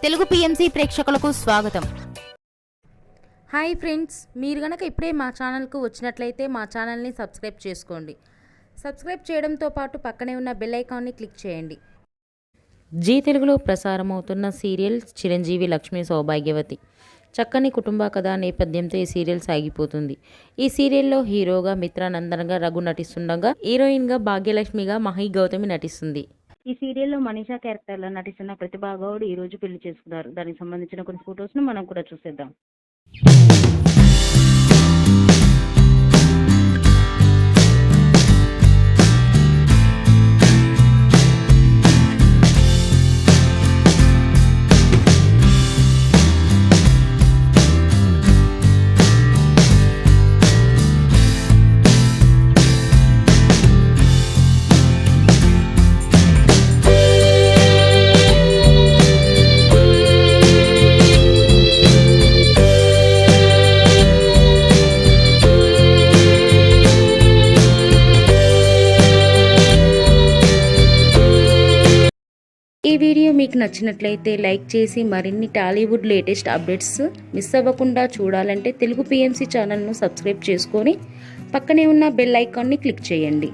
Telugu PMC ప్రేక్షకులకు స్వాగతం. Hi friends, మీరు గనక ఇప్పుడే మా ఛానల్కు వచ్చినట్లయితే మా ఛానల్ని సబ్స్క్రైబ్ చేసుకోండి. సబ్స్క్రైబ్ చేయడంతో పాటు పక్కనే ఉన్న బెల్ ఐకాన్ని క్లిక్ చేయండి. జీ తెలుగులో ప్రసారమవుతున్న సీరియల్ చిరంజీవి లక్ష్మీ సౌభాగ్యవతి. చక్కని కుటుంబ కథ నేపథ్యంతో ఈ సీరియల్ సాగిపోతుంది. ఈ సీరియల్లో హీరోగా మిత్రానందన్గా రఘు నటిస్తుండగా, హీరోయిన్గా భాగ్యలక్ష్మిగా మహి గౌతమి నటిస్తుంది. ఈ సీరియల్లో మనీషా క్యారెక్టర్లో నటిస్తున్న ప్రతిభా గౌడ్ ఈ రోజు పెళ్లి చేసుకున్నారు. దానికి సంబంధించిన కొన్ని ఫొటోస్ను మనం కూడా చూసేద్దాం. ఈ వీడియో మీకు నచ్చినట్లయితే లైక్ చేసి మరిన్ని టాలీవుడ్ లేటెస్ట్ అప్డేట్స్ మిస్ అవ్వకుండా చూడాలంటే తెలుగు పిఎంసి ఛానల్ను సబ్స్క్రైబ్ చేసుకొని పక్కనే ఉన్న బెల్ ఐకాన్ని క్లిక్ చేయండి.